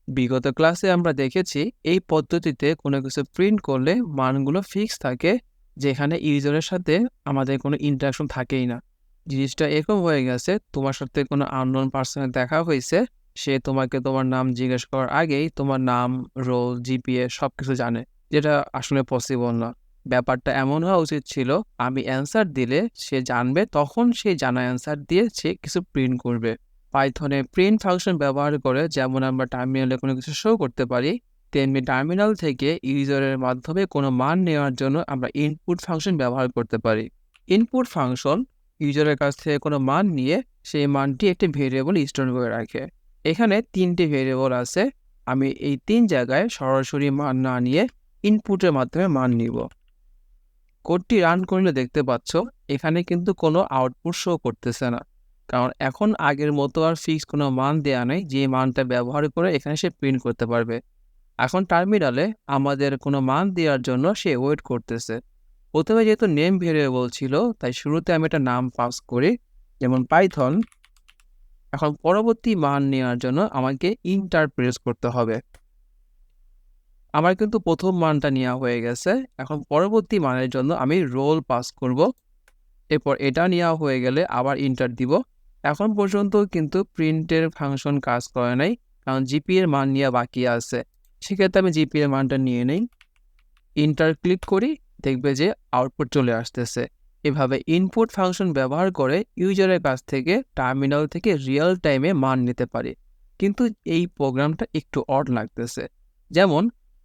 বিগত ক্লাসে আমরা দেখেছি এই পদ্ধতিতে কোনো কিছু প্রিন্ট করলে মানগুলো ফিক্স থাকে, যেখানে ইউজারের সাথে আমাদের কোনো ইন্টারাকশন থাকেই না। জিনিসটা এরকম হয়ে গেছে, তোমার সাথে কোনো আননোন পার্সনের দেখা হয়েছে, সে তোমাকে তোমার নাম জিজ্ঞেস করার আগেই তোমার নাম, রোল, জিপিএ সব কিছু জানে, যেটা আসলে পসিবল না। ব্যাপারটা এমন হওয়া উচিত ছিল, আমি অ্যান্সার দিলে সে জানবে, তখন সেই জানা অ্যান্সার দিয়ে সে কিছু প্রিন্ট করবে। পাইথনে প্রিন্ট ফাংশন ব্যবহার করে যেমন আমরা টার্মিনালে কোনো কিছু শো করতে পারি, তেমনি টার্মিনাল থেকে ইউজারের মাধ্যমে কোনো মান নেওয়ার জন্য আমরা ইনপুট ফাংশন ব্যবহার করতে পারি। ইনপুট ফাংশন ইউজারের কাছ থেকে কোনো মান নিয়ে সেই মানটি একটি ভেরিয়েবল স্টোর করে রাখে। এখানে 3টি ভেরিয়েবল আছে, আমি এই 3 জায়গায় সরাসরি মান না নিয়ে ইনপুটের মাধ্যমে মান নিব। কোডটি রান করলে দেখতে পাচ্ছ এখানে কিন্তু কোনো আউটপুট শো করতেছে না, কারণ এখন আগের মতো আর ফিক্স কোনো মান দেয়া নেই যে মানটা ব্যবহার করে এখানে সে প্রিন্ট করতে পারবে। এখন টার্মিনালে আমাদের কোনো মান দেওয়ার জন্য সে ওয়েট করতেছে। প্রথমে যেহেতু নেম ভেরিয়েবল ছিল, তাই শুরুতে আমি একটা নাম পাস করি, যেমন পাইথন। এখন পরবর্তী মান নেওয়ার জন্য আমাকে ইন্টার প্রেস করতে হবে। আমার কিন্তু প্রথম মানটা নেওয়া হয়ে গেছে। এখন পরবর্তী মানের জন্য আমি রোল পাস করব। এরপর এটা নেওয়া হয়ে গেলে আবার ইন্টার দিব। এখন পর্যন্ত কিন্তু প্রিন্টের ফাংশন কাজ করে নাই, কারণ জিপি এর মান নেওয়া বাকি আছে। সেক্ষেত্রে আমি জিপি এর মানটা নিয়ে নেই, ইন্টার ক্লিক করি, দেখবে যে আউটপুট চলে আসতেছে। এভাবে ইনপুট ফাংশন ব্যবহার করে ইউজারের কাছ থেকে টার্মিনাল থেকে রিয়েল টাইমে মান নিতে পারি। কিন্তু এই প্রোগ্রামটা একটু অড লাগতেছে। যেমন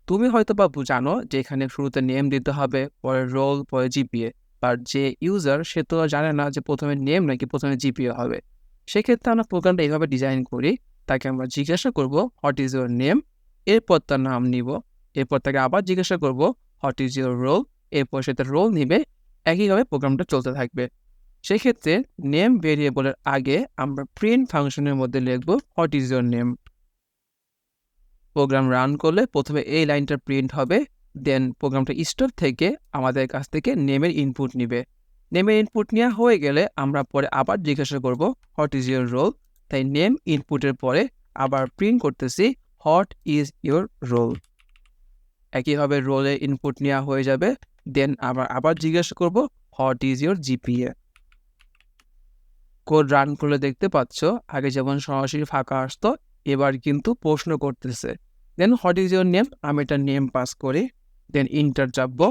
তুমি হয়তো বা জানো যে এখানে শুরুতে নেম দিতে হবে, পরে রোল, পরে জিপিএ। আর যে ইউজার সে তো জানে না যে প্রথমে নেম নাকি প্রথমে জিপিএ হবে। সেক্ষেত্রে আমরা প্রোগ্রামটা এইভাবে ডিজাইন করি, তাকে আমরা জিজ্ঞাসা করব হোয়াট ইজ ইউর নেম, এরপর তার নাম নিব, এরপর তাকে আবার জিজ্ঞাসা করব হোয়াট ইজ ইউর রোল, এরপর সে তার রোল নিবে। একইভাবে প্রোগ্রামটা চলতে থাকবে। সেক্ষেত্রে নেম ভেরিয়েবলের আগে আমরা প্রিন্ট ফাংশনের মধ্যে লিখব what is your name. Program run করলে প্রথমে এই লাইনটা প্রিন্ট হবে, দেন প্রোগ্রামটা স্টোর থেকে আমাদের কাছ থেকে নেমের ইনপুট নিবে। নেমের ইনপুট নেওয়া হয়ে গেলে আমরা পরে আবার জিজ্ঞাসা করব হোয়াট ইজ ইউর রোল। তাই নেম ইনপুটের পরে আবার প্রিন্ট করতেছি হোয়াট ইজ ইউর রোল। একইভাবে রোলের ইনপুট নেওয়া হয়ে যাবে, দেন আবার জিজ্ঞাসা করব what is your GPA. Code run করলে দেখতে পাচ্ছ আগে যেমন সরাসরি ফাঁকা আসতো, এবার কিন্তু প্রশ্ন করতেছে। দেন হোয়াট ইজ ইউর নেম, আমি এটা নেম পাস করি, দেন ইন্টার চাপবো।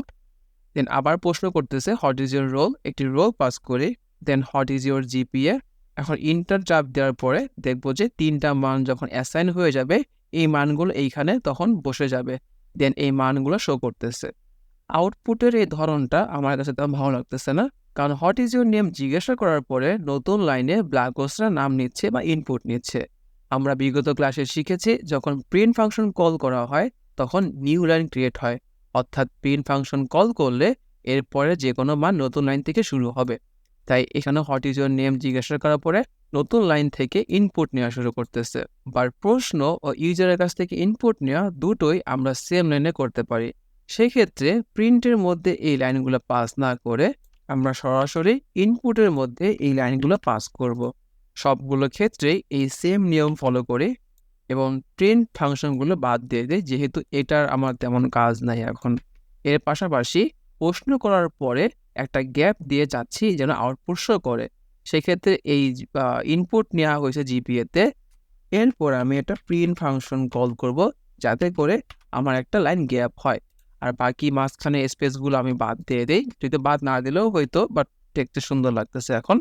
দেন আবার প্রশ্ন করতেছে হোয়াট ইজ ইউর রোল, একটি রোল পাস করি, দেন হোয়াট ইজ ইউর জিপিএ। এখন ইন্টার চাপ দেওয়ার পরে দেখবো যে 3টা মান যখন অ্যাসাইন হয়ে যাবে, এই মানগুলো এইখানে তখন বসে যাবে, দেন এই মানগুলো শো করতেছে। আউটপুটের এই ধরনটা আমার কাছে তেমন ভালো লাগতেছে না, কারণ হোয়াট ইজ ইউর নেম জিজ্ঞাসা করার পরে নতুন লাইনে BlackOsRa নাম নিচ্ছে বা ইনপুট নিচ্ছে। আমরা বিগত ক্লাসে শিখেছি যখন প্রিন্ট ফাংশন কল করা হয় তখন নিউ লাইন ক্রিয়েট হয়, অর্থাৎ প্রিন্ট ফাংশন কল করলে এরপরে যে কোনো মান নতুন লাইন থেকে শুরু হবে। তাই এখানে হোয়াট ইজ ইউর নেম জিজ্ঞাসা করার পরে নতুন লাইন থেকে ইনপুট নেওয়া শুরু করতেছে। বা প্রশ্ন ও ইউজারের কাছ থেকে ইনপুট নেওয়া দুটোই আমরা সেম লাইনে করতে পারি। সেক্ষেত্রে প্রিন্টের মধ্যে এই লাইনগুলো পাস না করে আমরা সরাসরি ইনপুটের মধ্যে এই লাইনগুলো পাস করব। সবগুলো ক্ষেত্রেই এই সেম নিয়ম ফলো করে এবং প্রিন্ট ফাংশনগুলো বাদ দিয়ে দেয়, যেহেতু এটার আমার তেমন কাজ নাই এখন। এর পাশাপাশি প্রশ্ন করার পরে একটা গ্যাপ দিয়ে যাচ্ছি যেন আউটপুট শো করে। সেক্ষেত্রে এই ইনপুট নেওয়া হয়েছে জিপিএতে, এরপর আমি একটা প্রিন্ট ফাংশন কল করব যাতে করে আমার একটা লাইন গ্যাপ হয়। আর বাকি মাঝখানে স্পেসগুলো আমি বাদ দিয়ে দেই, যদি বাদ না দিলেও হয়তো, বাট দেখতে সুন্দর লাগতেছে। এখন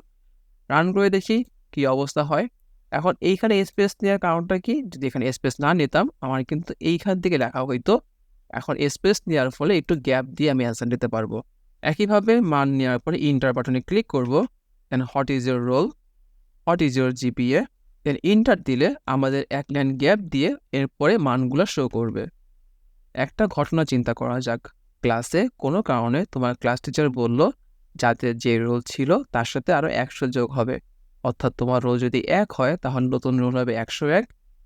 রান করে দেখি কি অবস্থা হয়। এখন এইখানে স্পেস নেওয়ার কারণটা কি, যদি এখানে স্পেস না নিতাম আমার কিন্তু এইখান থেকে লেখা হইতো। এখন স্পেস নেওয়ার ফলে একটু গ্যাপ দিয়ে আমি অ্যান্সার দিতে পারবো। একইভাবে মান নেওয়ার পরে ইন্টার বাটনে ক্লিক করব, then what is your roll, what is your GPA, then enter দিলে আমাদের এক লাইন গ্যাপ দিয়ে এরপরে মানগুলো শো করবে। একটা ঘটনা চিন্তা করা যাক, ক্লাসে কোনো কারণে তোমার ক্লাস টিচার বলল যাতে যে রোল ছিল তার সাথে আরও 100 যোগ হবে, অর্থাৎ তোমার রোল যদি 1 হয় তাহলে নতুন রোল হবে 101,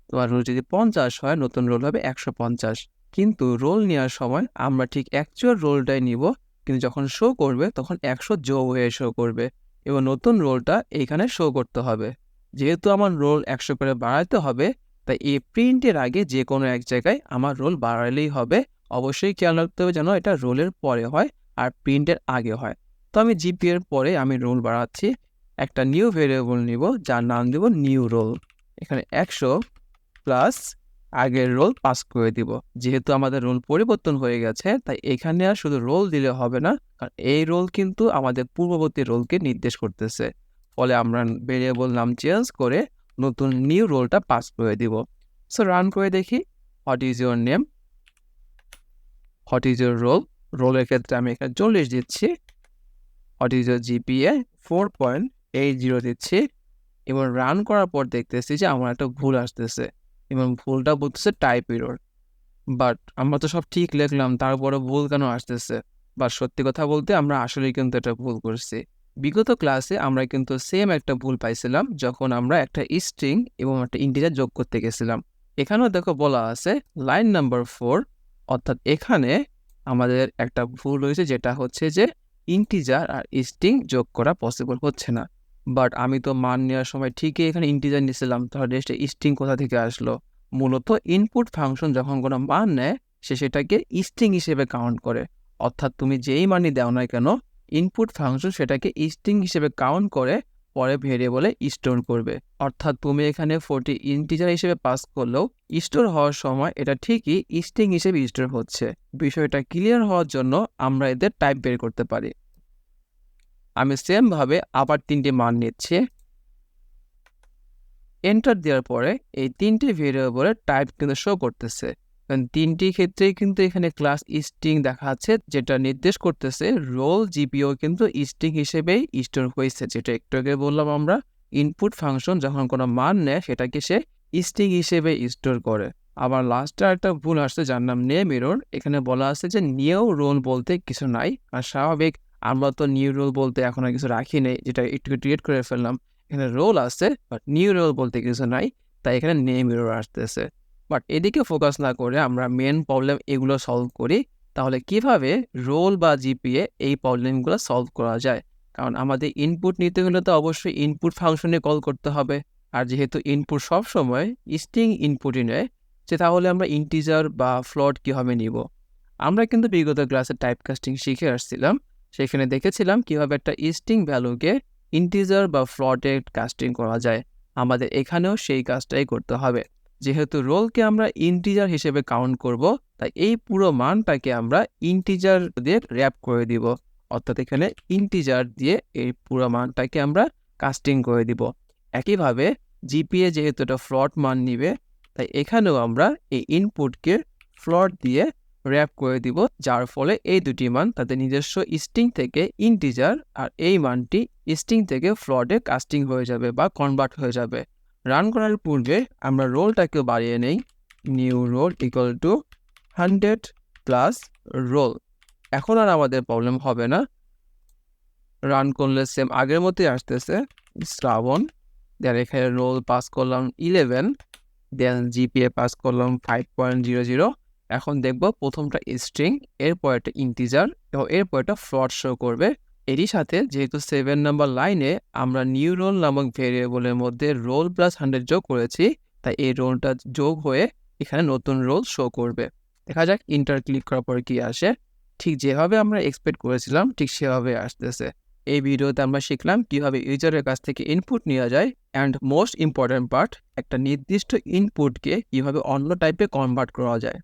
তোমার রোল যদি 50 হয় নতুন রোল হবে 150। কিন্তু রোল নেওয়ার সময় আমরা ঠিক অ্যাকচুয়াল রোলটাই নিব, কিন্তু যখন শো করবে তখন 100 যোগ হয়ে শো করবে এবং নতুন রোলটা এইখানে শো করতে হবে। যেহেতু আমার রোল 100 করে বাড়াতে হবে, তাই এই প্রিন্টের আগে যে কোনো এক জায়গায় আমার রোল বাড়ালেই হবে। অবশ্যই খেয়াল রাখতে হবে যেন এটা রোলের পরে হয় আর প্রিন্টের আগে হয়। তো আমি জিপি এর পরে আমি রোল বাড়াচ্ছি, একটা নিউ ভেরিয়েবল নিব যার নাম দেব নিউ রোল। এখানে 100 প্লাস আগের রোল পাস করে দিব। যেহেতু আমাদের রোল পরিবর্তন হয়ে গেছে তাই এখানে আর শুধু রোল দিলে হবে না, কারণ এই রোল কিন্তু আমাদের পূর্ববর্তী রোলকে নির্দেশ করতেছে। ফলে আমরা ভেরিয়েবল নাম চেঞ্জ করে নতুন নিউ রোলটা পাস করে দিব। সো রান করে দেখি, what is your name, what is your roll. রোলের ক্ষেত্রে আমি এখানে 40 দিচ্ছি। হোয়াট ইজ ইউর জিপিএ 4.80 দিচ্ছি এবং রান করার পর দেখতেছি যে আমার একটা ভুল আসতেছে এবং ভুলটা বলতেছে টাইপ এরর। বাট আমরা তো সব ঠিক লিখলাম, তারপরে ভুল কেন আসতেছে? বাট সত্যি কথা বলতে আমরা আসলেই কিন্তু এটা ভুল করছি। বিগত ক্লাসে আমরা কিন্তু সেম একটা ভুল পাইছিলাম যখন আমরা একটা স্ট্রিং এবং একটা ইন্টিজার যোগ করতে গেছিলাম। এখানেও দেখো বলা আছে লাইন নাম্বার 4, অর্থাৎ এখানে আমাদের একটা ভুল হয়েছে, যেটা হচ্ছে যে ইন্টিজার আর স্ট্রিং যোগ করা পসিবল হচ্ছে না। বাট আমি তো মান নেওয়ার সময় ঠিকই এখানে ইন্টিজার নিয়েছিলাম, তাহলে স্ট্রিং কোথা থেকে আসলো? মূলত ইনপুট ফাংশন যখন কোনো মান নেয় সে সেটাকে স্ট্রিং হিসেবে কাউন্ট করে। অর্থাৎ তুমি যেই মানই দাও না কেন, ইনপুট ফাংশন সেটাকে স্ট্রিং হিসেবে কাউন্ট করে পরে ভেরিয়েবলে স্টোর করবে। অর্থাৎ তুমি এখানে 40 ইন্টিজার হিসেবে পাস করলেও স্টোর হওয়ার সময় এটা ঠিকই স্ট্রিং হিসেবে স্টোর হচ্ছে। বিষয়টা ক্লিয়ার হওয়ার জন্য আমরা এদের টাইপ বের করতে পারি। আমি সেমভাবে আবার 3টি মান নিচ্ছি। এন্টার দেওয়ার পরে এই 3টি ভেরিয়েবলের টাইপ কিন্তু শো করতেছে। কারণ 3টি ক্ষেত্রেই কিন্তু এখানে ক্লাস স্ট্রিং দেখাচ্ছে, যেটা নির্দেশ করতেছে রোল জিপিও কিন্তু স্ট্রিং হিসেবেই স্টোর হয়েছে। যেটা একটু আগে বললাম, আমরা ইনপুট ফাংশন যখন কোনো মান নেয় সেটাকে সে স্ট্রিং হিসেবে স্টোর করে। আবার লাস্টে একটা ভুল আসছে যার নাম নেম এরর। এখানে বলা আছে যে নিউ রোল বলতে কিছু নাই, আর স্বাভাবিক আমরা তো নিউ রোল বলতে এখন আর কিছু রাখি নেই, যেটা একটু ক্রিয়েট করে ফেললাম। এখানে রোল আছে বাট নিউ রোল বলতে কিছু নাই, তাই এখানে নেম এরর আসতেছে। বাট এদিকে ফোকাস না করে আমরা মেন প্রবলেম এগুলো সলভ করি। তাহলে কিভাবে রোল বা জিপিএ এই প্রবলেমগুলো সলভ করা যায়? কারণ আমাদের ইনপুট নিতে হলে তো অবশ্যই ইনপুট ফাংশনে কল করতে হবে। আর যেহেতু ইনপুট সবসময় স্ট্রিং ইনপুটই নেয়, যে তাহলে আমরা ইন্টিজার বা ফ্লোট কীভাবে নিব? আমরা কিন্তু বিগত ক্লাসে টাইপ কাস্টিং শিখে আসছিলাম। সেখানে দেখেছিলাম কিভাবে একটা স্ট্রিং ভ্যালুকে ইন্টিজার বা ফ্লোটে কাস্টিং করা যায়। আমাদের এখানেও সেই কাজটাই করতে হবে। যেহেতু রোলকে আমরা ইন্টিজার হিসেবে কাউন্ট করব, তাই এই পুরো মানটাকে আমরা ইন্টিজার দিয়ে র্যাপ করে দিব। অর্থাৎ এখানে ইন্টিজার দিয়ে এই পুরো মানটাকে আমরা কাস্টিং করে দিব। একইভাবে জিপিএ যেহেতু এটা ফ্লোট মান নিবে, তাই এখানেও আমরা এই ইনপুটকে ফ্লোট দিয়ে র্যাপ করে দিব, যার ফলে এই দুটি মান তাদের নিজস্ব স্ট্রিং থেকে ইন্টিজার আর এই মানটি স্ট্রিং থেকে ফ্লোটে কাস্টিং হয়ে যাবে বা কনভার্ট হয়ে যাবে। রান করার পূর্বে আমরা রোলটাকেও বাড়িয়ে নেই। New roll equal to 100 plus roll. এখন আর আমাদের প্রবলেম হবে না। রান করলে সেম আগের মতোই আসতেছে শ্রাবণ। দেন এখানে রোল পাস করলাম 11, দেন জিপিএ পাস করলাম 5.00। এখন দেখব প্রথমটা স্ট্রিং, এরপর একটা ইন্টিজার এবং এরপর একটা ফ্লোট শো করবে। এরই সাথে যেহেতু 7 নম্বর লাইনে আমরা নিউ রোল নামক ভেরিয়েবলের মধ্যে রোল প্লাস 100 যোগ করেছি, তাই এই রোলটা যোগ হয়ে এখানে নতুন রোল শো করবে। দেখা যাক ইন্টার ক্লিক করার পর কি আসে। ঠিক যেভাবে আমরা এক্সপেক্ট করেছিলাম ঠিক সেভাবে আসতেছে। এই ভিডিওতে আমরা শিখলাম কিভাবে ইউজারের কাছ থেকে ইনপুট নেওয়া যায়, অ্যান্ড মোস্ট ইম্পর্ট্যান্ট পার্ট, একটা নির্দিষ্ট ইনপুটকে কিভাবে অন্য টাইপে কনভার্ট করা যায়।